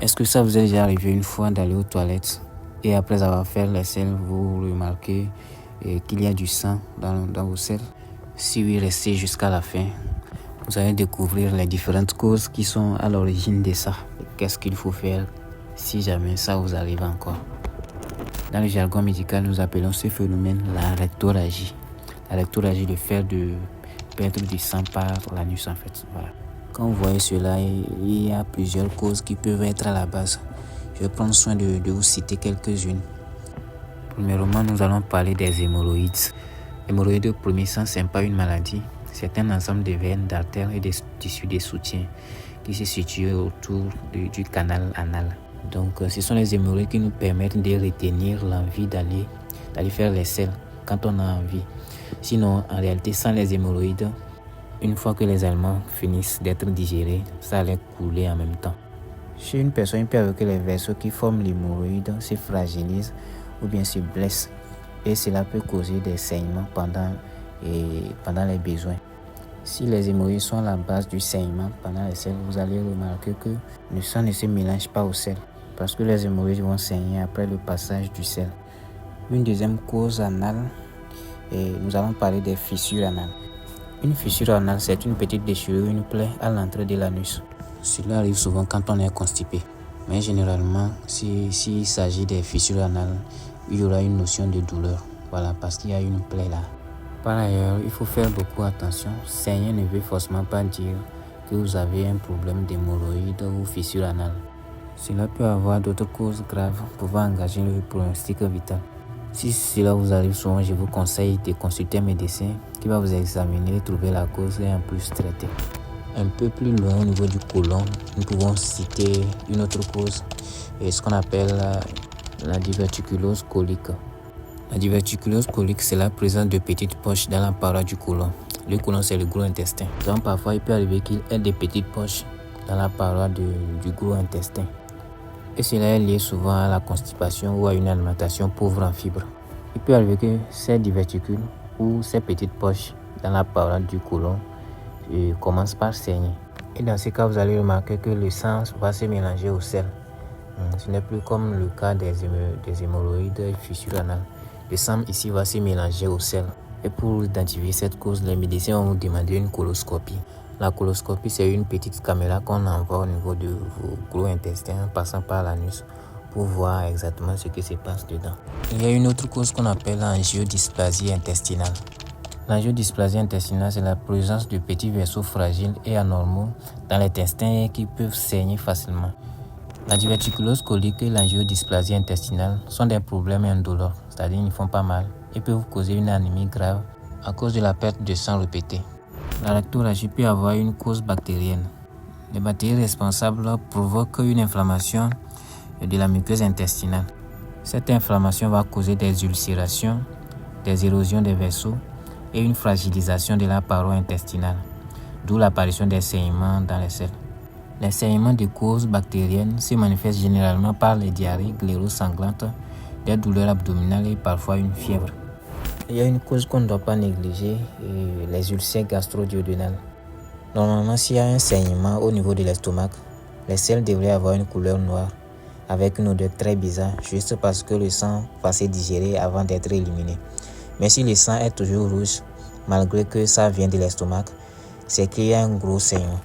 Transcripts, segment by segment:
Est-ce que ça vous est déjà arrivé une fois d'aller aux toilettes et après avoir fait les selles, vous remarquez qu'il y a du sang dans vos selles? Si oui, restez jusqu'à la fin. Vous allez découvrir les différentes causes qui sont à l'origine de ça. Qu'est-ce qu'il faut faire si jamais ça vous arrive encore? Dans le jargon médical, nous appelons ce phénomène la rectorragie. La rectorragie, le fait de perdre du sang par l'anus en fait. Voilà. Quand vous voyez cela, il y a plusieurs causes qui peuvent être à la base. Je vais prendre soin de vous citer quelques-unes. Premièrement, nous allons parler des hémorroïdes. L'hémorroïde au premier sens, ce n'est pas une maladie. C'est un ensemble de veines, d'artères et de tissus de soutien qui se situent autour du canal anal. Donc, ce sont les hémorroïdes qui nous permettent de retenir l'envie d'aller faire les selles quand on a envie. Sinon, en réalité, sans les hémorroïdes, une fois que les aliments finissent d'être digérés, ça allait couler en même temps. Chez une personne, il peut arriver que les vaisseaux qui forment l'hémorroïde se fragilisent ou bien se blessent. Et cela peut causer des saignements pendant les besoins. Si les hémorroïdes sont à la base du saignement pendant les selles, vous allez remarquer que le sang ne se mélange pas aux selles parce que les hémorroïdes vont saigner après le passage du sel. Une deuxième cause anale, nous allons parler des fissures anales. Une fissure anale, c'est une petite déchirure, une plaie à l'entrée de l'anus. Cela arrive souvent quand on est constipé. Mais généralement, s'il s'agit des fissures anales, il y aura une notion de douleur. Voilà, parce qu'il y a une plaie là. Par ailleurs, il faut faire beaucoup attention. Saigner ne veut forcément pas dire que vous avez un problème d'hémorroïde ou fissure anale. Cela peut avoir d'autres causes graves pouvant engager le pronostic vital. Si cela vous arrive souvent, je vous conseille de consulter un médecin qui va vous examiner, trouver la cause et en plus traiter. Un peu plus loin au niveau du côlon, nous pouvons citer une autre cause, ce qu'on appelle la diverticulose colique. La diverticulose colique, c'est la présence de petites poches dans la paroi du côlon. Le côlon, c'est le gros intestin. Donc parfois, il peut arriver qu'il y ait des petites poches dans la paroi du gros intestin. Et cela est lié souvent à la constipation ou à une alimentation pauvre en fibres. Il peut arriver que ces diverticules ou ces petites poches dans la paroi du côlon commencent par saigner. Et dans ce cas, vous allez remarquer que le sang va se mélanger au sel. Ce n'est plus comme le cas des hémorroïdes et fissures anales. Le sang ici va se mélanger au sel. Et pour identifier cette cause, les médecins vont vous demander une coloscopie. La coloscopie, c'est une petite caméra qu'on envoie au niveau de vos gros intestins, passant par l'anus, pour voir exactement ce qui se passe dedans. Il y a une autre cause qu'on appelle l'angiodysplasie intestinale. L'angiodysplasie intestinale, c'est la présence de petits vaisseaux fragiles et anormaux dans l'intestin qui peuvent saigner facilement. La diverticulose colique et l'angiodysplasie intestinale sont des problèmes indolores, c'est-à-dire ils ne font pas mal et peuvent vous causer une anémie grave à cause de la perte de sang répétée. La rectorragie peut avoir une cause bactérienne. Les bactéries responsables provoquent une inflammation de la muqueuse intestinale. Cette inflammation va causer des ulcérations, des érosions des vaisseaux et une fragilisation de la paroi intestinale, d'où l'apparition des saignements dans les selles. Les saignements de cause bactérienne se manifestent généralement par les diarrhées gléro-sanglantes, des douleurs abdominales et parfois une fièvre. Il y a une cause qu'on ne doit pas négliger, les ulcères gastro-duodénales. Normalement, s'il y a un saignement au niveau de l'estomac, les selles devraient avoir une couleur noire, avec une odeur très bizarre, juste parce que le sang va se digérer avant d'être éliminé. Mais si le sang est toujours rouge, malgré que ça vient de l'estomac, c'est qu'il y a un gros saignement.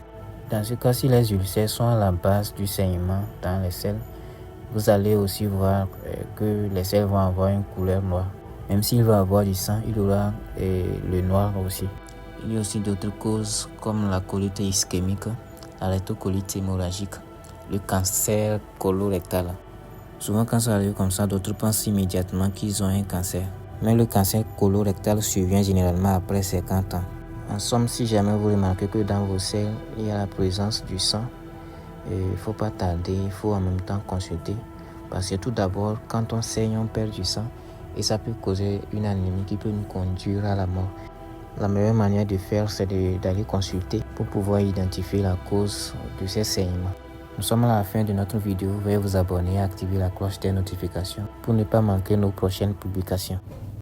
Dans ce cas, si les ulcères sont à la base du saignement dans les selles, vous allez aussi voir que les selles vont avoir une couleur noire. Même s'il va avoir du sang, il aura le noir aussi. Il y a aussi d'autres causes comme la colite ischémique, la rectocolite hémorragique, le cancer colorectal. Souvent quand ça arrive comme ça, d'autres pensent immédiatement qu'ils ont un cancer. Mais le cancer colorectal survient généralement après 50 ans. En somme, si jamais vous remarquez que dans vos selles, il y a la présence du sang, il ne faut pas tarder, il faut en même temps consulter. Parce que tout d'abord, quand on saigne, on perd du sang et ça peut causer une anémie qui peut nous conduire à la mort. La meilleure manière de faire, c'est d'aller consulter pour pouvoir identifier la cause de ces saignements. Nous sommes à la fin de notre vidéo. Veuillez vous abonner et activer la cloche des notifications pour ne pas manquer nos prochaines publications.